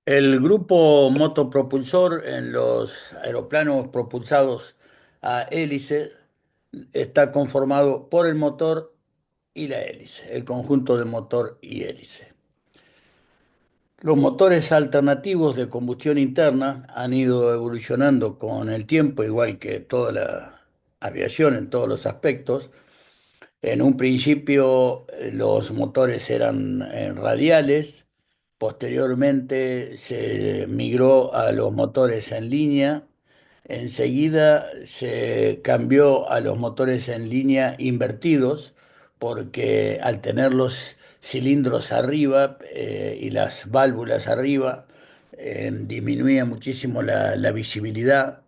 El grupo motopropulsor en los aeroplanos propulsados a hélice está conformado por el motor y la hélice, el conjunto de motor y hélice. Los motores alternativos de combustión interna han ido evolucionando con el tiempo, igual que toda la aviación en todos los aspectos. En un principio los motores eran radiales, posteriormente se migró a los motores en línea, enseguida se cambió a los motores en línea invertidos, porque al tener los cilindros arriba y las válvulas arriba, disminuía muchísimo la visibilidad,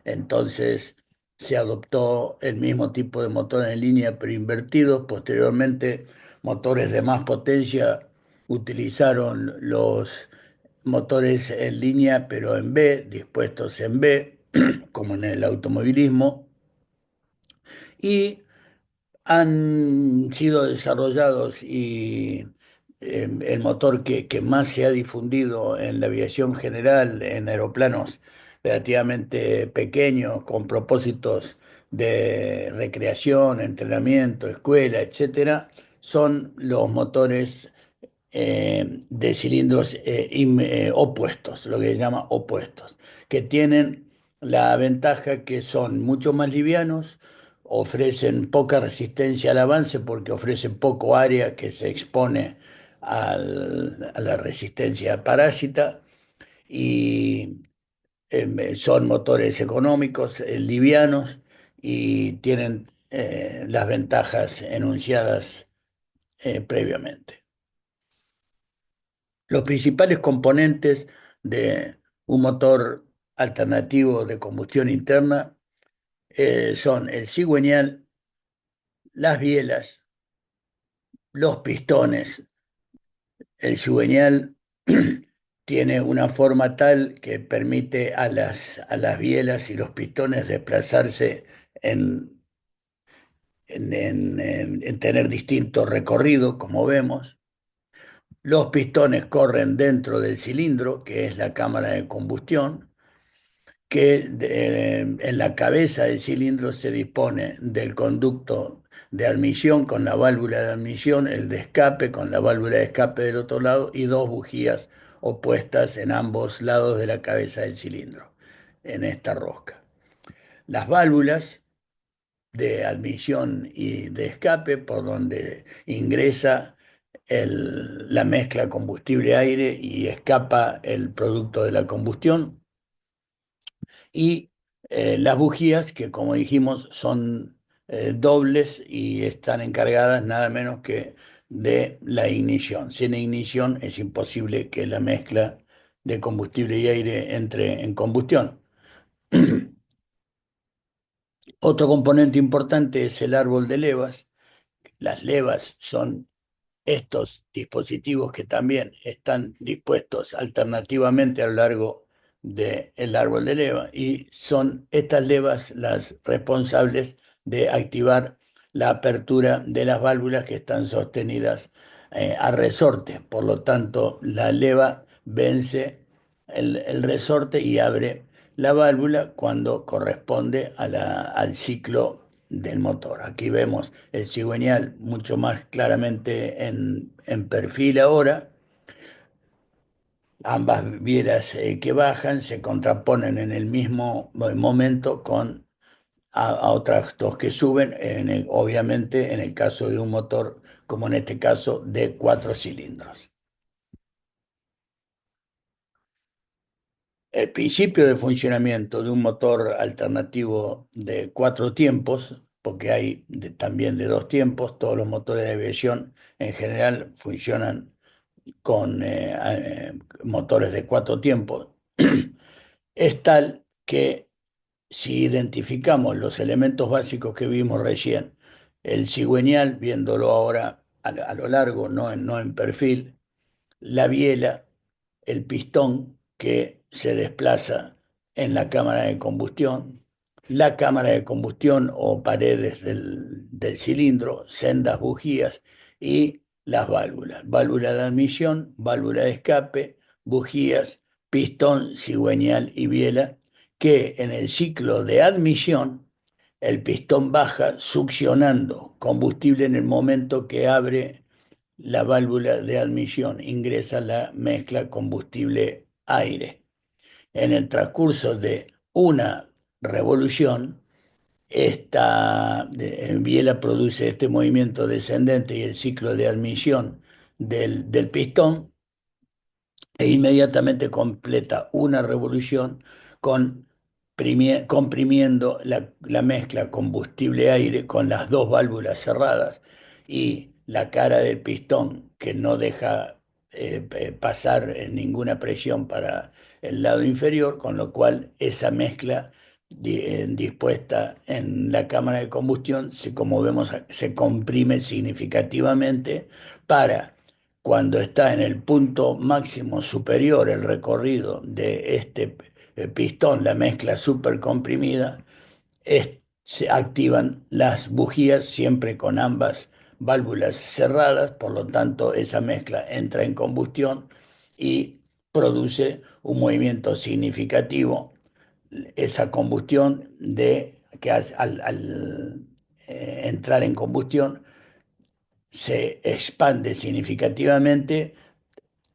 entonces se adoptó el mismo tipo de motor en línea pero invertidos. Posteriormente, motores de más potencia utilizaron los motores en línea pero en B, dispuestos en B, como en el automovilismo, y han sido desarrollados y el motor que más se ha difundido en la aviación general, en aeroplanos relativamente pequeños, con propósitos de recreación, entrenamiento, escuela, etcétera, son los motores de cilindros opuestos, lo que se llama opuestos, que tienen la ventaja que son mucho más livianos, ofrecen poca resistencia al avance porque ofrecen poco área que se expone a la resistencia parásita, y son motores económicos, livianos, y tienen las ventajas enunciadas previamente. Los principales componentes de un motor alternativo de combustión interna son el cigüeñal, las bielas, los pistones. El cigüeñal tiene una forma tal que permite a las bielas y los pistones desplazarse en, en tener distintos recorridos, como vemos. Los pistones corren dentro del cilindro, que es la cámara de combustión, que en la cabeza del cilindro se dispone del conducto de admisión con la válvula de admisión, el de escape con la válvula de escape del otro lado, y dos bujías opuestas en ambos lados de la cabeza del cilindro, en esta rosca. Las válvulas de admisión y de escape, por donde ingresa la mezcla combustible-aire y escapa el producto de la combustión, y las bujías, que como dijimos son dobles y están encargadas nada menos que de la ignición. Sin ignición es imposible que la mezcla de combustible y aire entre en combustión. Otro componente importante es el árbol de levas. Las levas son estos dispositivos que también están dispuestos alternativamente a lo largo del árbol de leva, y son estas levas las responsables de activar la apertura de las válvulas que están sostenidas a resorte. Por lo tanto, la leva vence el resorte y abre la válvula cuando corresponde al ciclo del motor. Aquí vemos el cigüeñal mucho más claramente en perfil ahora. Ambas bielas que bajan se contraponen en el mismo momento con a otras dos que suben, obviamente en el caso de un motor, como en este caso, de 4 cilindros. El principio de funcionamiento de un motor alternativo de 4 tiempos, porque hay también de 2 tiempos. Todos los motores de aviación en general funcionan con motores de 4 tiempos, es tal que si identificamos los elementos básicos que vimos recién, el cigüeñal, viéndolo ahora a lo largo, no en perfil, la biela, el pistón que se desplaza en la cámara de combustión, la cámara de combustión o paredes del cilindro, sendas bujías y las válvulas, válvula de admisión, válvula de escape, bujías, pistón, cigüeñal y biela, que en el ciclo de admisión el pistón baja succionando combustible en el momento que abre la válvula de admisión, ingresa la mezcla combustible-aire. En el transcurso de una revolución, biela produce este movimiento descendente y el ciclo de admisión del pistón e inmediatamente completa una revolución con, comprimiendo la mezcla combustible-aire con las dos válvulas cerradas y la cara del pistón que no deja pasar ninguna presión para el lado inferior, con lo cual esa mezcla dispuesta en la cámara de combustión, como vemos, se comprime significativamente para cuando está en el punto máximo superior el recorrido de este pistón, la mezcla supercomprimida, se activan las bujías siempre con ambas válvulas cerradas, por lo tanto esa mezcla entra en combustión y produce un movimiento significativo. Esa combustión que al entrar en combustión se expande significativamente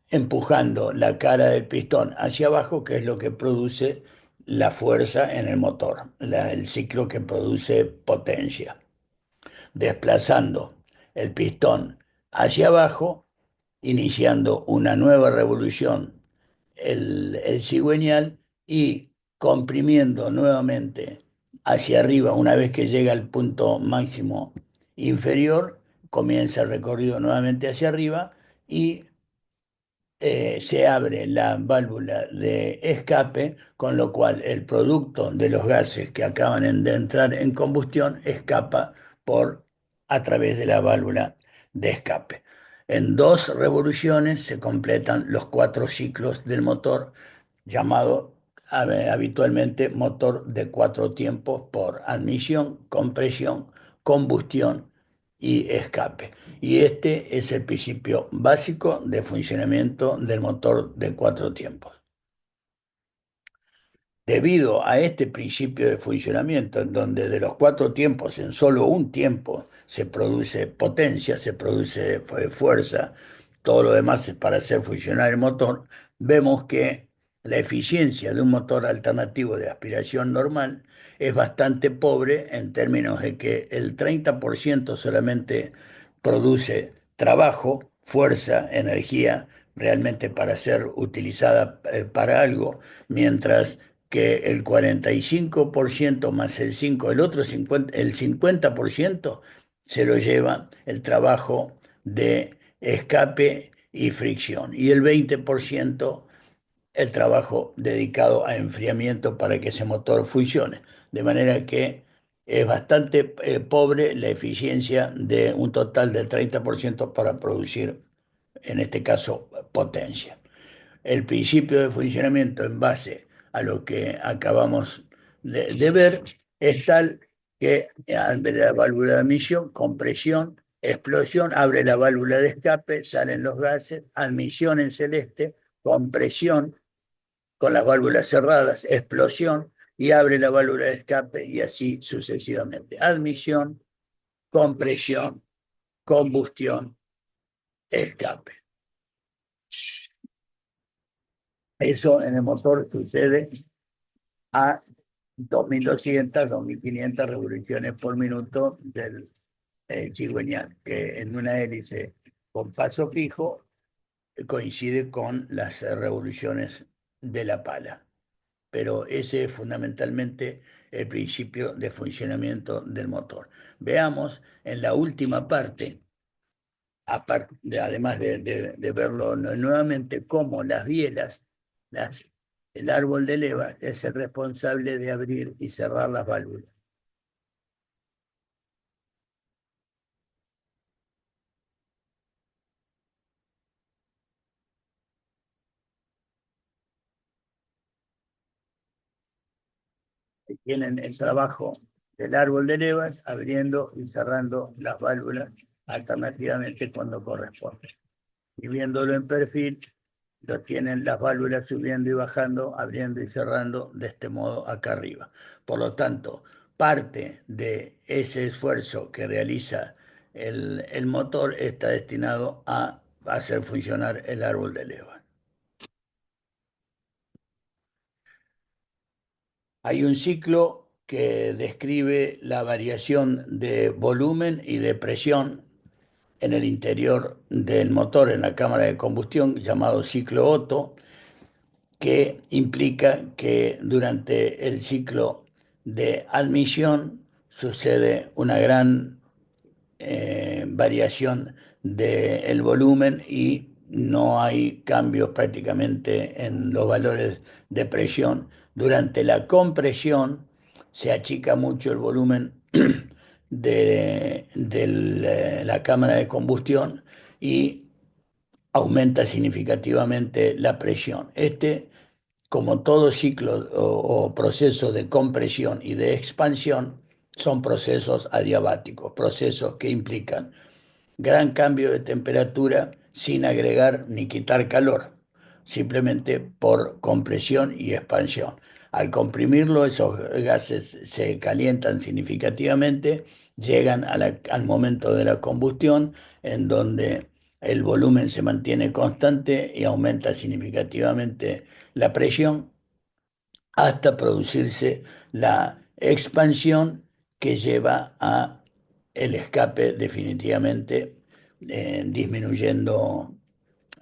empujando la cara del pistón hacia abajo, que es lo que produce la fuerza en el motor, el ciclo que produce potencia, desplazando el pistón hacia abajo, iniciando una nueva revolución, el cigüeñal, y comprimiendo nuevamente hacia arriba, una vez que llega al punto máximo inferior, comienza el recorrido nuevamente hacia arriba y se abre la válvula de escape, con lo cual el producto de los gases que acaban de entrar en combustión escapa a través de la válvula de escape. En dos revoluciones se completan los cuatro ciclos del motor, llamado habitualmente motor de cuatro tiempos por admisión, compresión, combustión y escape. Y este es el principio básico de funcionamiento del motor de cuatro tiempos. Debido a este principio de funcionamiento, en donde de los cuatro tiempos en solo un tiempo se produce potencia, se produce fuerza, todo lo demás es para hacer funcionar el motor, vemos que la eficiencia de un motor alternativo de aspiración normal es bastante pobre en términos de que el 30% solamente produce trabajo, fuerza, energía realmente para ser utilizada para algo, mientras que el 45% más el otro 50, el 50% se lo lleva el trabajo de escape y fricción, y el 20% el trabajo dedicado a enfriamiento para que ese motor funcione. De manera que es bastante pobre la eficiencia de un total del 30% para producir, en este caso, potencia. El principio de funcionamiento en base a lo que acabamos de ver es tal que abre la válvula de admisión, compresión, explosión, abre la válvula de escape, salen los gases, admisión en celeste, compresión con las válvulas cerradas, explosión y abre la válvula de escape y así sucesivamente. Admisión, compresión, combustión, escape. Eso en el motor sucede a 2.200, 2.500 revoluciones por minuto del cigüeñal, que en una hélice con paso fijo coincide con las revoluciones de la pala. Pero ese es fundamentalmente el principio de funcionamiento del motor. Veamos en la última parte, además de verlo nuevamente, cómo las bielas, el árbol de leva es el responsable de abrir y cerrar las válvulas. Tienen el trabajo del árbol de levas, abriendo y cerrando las válvulas alternativamente cuando corresponde. Y viéndolo en perfil, lo tienen las válvulas subiendo y bajando, abriendo y cerrando de este modo acá arriba. Por lo tanto, parte de ese esfuerzo que realiza el motor está destinado a hacer funcionar el árbol de leva. Hay un ciclo que describe la variación de volumen y de presión en el interior del motor, en la cámara de combustión, llamado ciclo Otto, que implica que durante el ciclo de admisión sucede una gran variación del volumen y no hay cambios prácticamente en los valores de presión. Durante la compresión se achica mucho el volumen de la cámara de combustión y aumenta significativamente la presión. Como todo ciclo o proceso de compresión y de expansión, son procesos adiabáticos, procesos que implican gran cambio de temperatura sin agregar ni quitar calor, simplemente por compresión y expansión. Al comprimirlo, esos gases se calientan significativamente, llegan al momento de la combustión, en donde el volumen se mantiene constante y aumenta significativamente la presión hasta producirse la expansión que lleva a el escape definitivamente, disminuyendo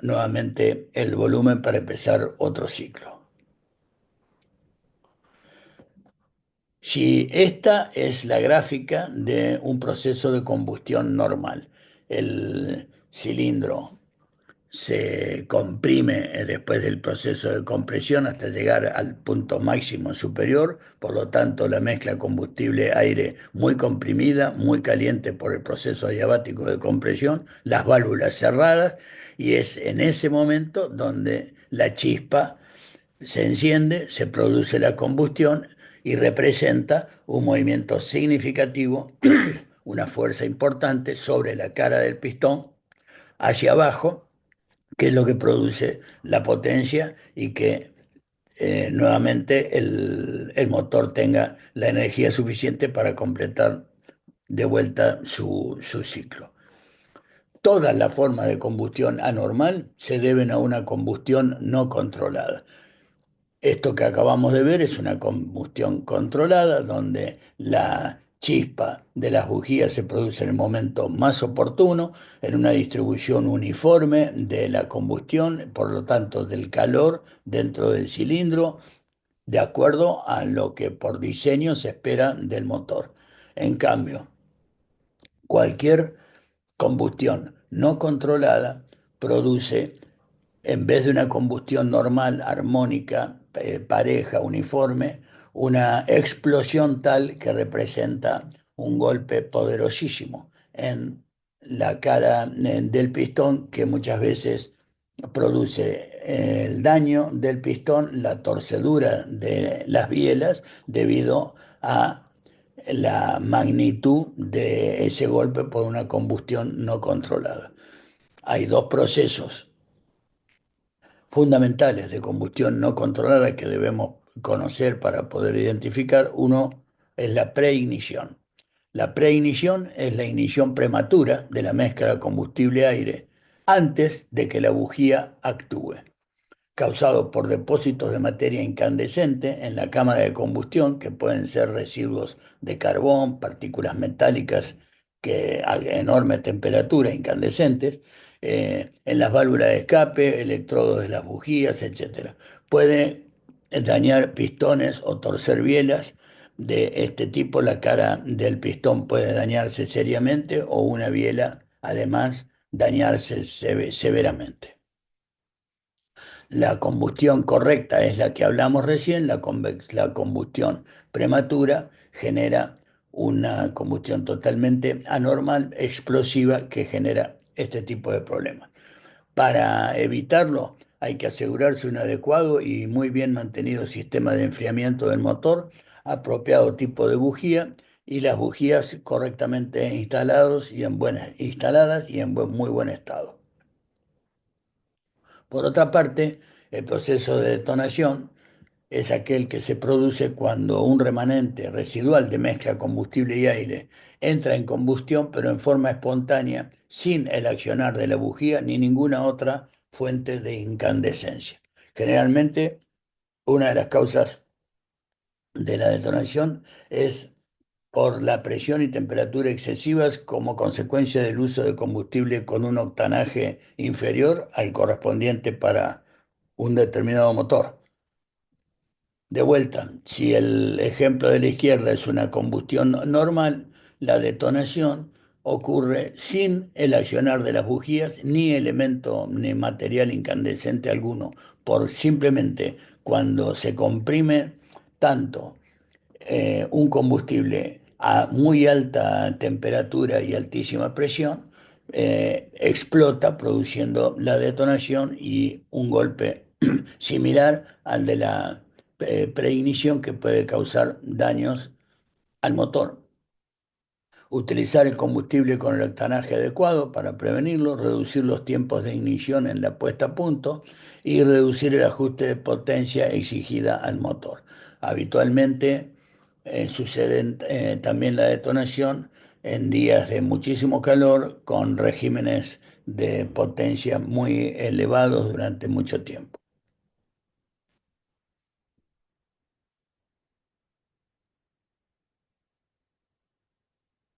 nuevamente el volumen para empezar otro ciclo. Si esta es la gráfica de un proceso de combustión normal, el cilindro se comprime después del proceso de compresión hasta llegar al punto máximo superior, por lo tanto la mezcla combustible-aire muy comprimida, muy caliente por el proceso adiabático de compresión, las válvulas cerradas, y es en ese momento donde la chispa se enciende, se produce la combustión y representa un movimiento significativo, una fuerza importante sobre la cara del pistón hacia abajo, que es lo que produce la potencia y que nuevamente el motor tenga la energía suficiente para completar de vuelta su ciclo. Todas las formas de combustión anormal se deben a una combustión no controlada. Esto que acabamos de ver es una combustión controlada, donde la chispa de las bujías se produce en el momento más oportuno, en una distribución uniforme de la combustión, por lo tanto del calor dentro del cilindro, de acuerdo a lo que por diseño se espera del motor. En cambio, cualquier combustión no controlada produce, en vez de una combustión normal, armónica, pareja, uniforme, una explosión tal que representa un golpe poderosísimo en la cara del pistón, que muchas veces produce el daño del pistón, la torcedura de las bielas, debido a la magnitud de ese golpe por una combustión no controlada. Hay dos procesos fundamentales de combustión no controlada que debemos conocer para poder identificar. Uno es la preignición. La preignición es la ignición prematura de la mezcla combustible-aire antes de que la bujía actúe, causado por depósitos de materia incandescente en la cámara de combustión, que pueden ser residuos de carbón, partículas metálicas que a enorme temperatura, incandescentes, en las válvulas de escape, electrodos de las bujías, etcétera. Puede dañar pistones o torcer bielas de este tipo. La cara del pistón puede dañarse seriamente o una biela, además, dañarse severamente. La combustión correcta es la que hablamos recién, la combustión prematura genera una combustión totalmente anormal, explosiva, que genera este tipo de problemas. Para evitarlo, hay que asegurarse un adecuado y muy bien mantenido sistema de enfriamiento del motor, apropiado tipo de bujía y las bujías correctamente instaladas y en muy buen estado. Por otra parte, el proceso de detonación es aquel que se produce cuando un remanente residual de mezcla combustible y aire entra en combustión, pero en forma espontánea, sin el accionar de la bujía ni ninguna otra fuente de incandescencia. Generalmente, una de las causas de la detonación es por la presión y temperatura excesivas como consecuencia del uso de combustible con un octanaje inferior al correspondiente para un determinado motor. De vuelta, si el ejemplo de la izquierda es una combustión normal, la detonación ocurre sin el accionar de las bujías ni elemento ni material incandescente alguno, por simplemente cuando se comprime tanto un combustible a muy alta temperatura y altísima presión, explota produciendo la detonación y un golpe similar al de la preignición que puede causar daños al motor. Utilizar el combustible con el octanaje adecuado para prevenirlo, reducir los tiempos de ignición en la puesta a punto y reducir el ajuste de potencia exigida al motor. Habitualmente sucede también la detonación en días de muchísimo calor con regímenes de potencia muy elevados durante mucho tiempo.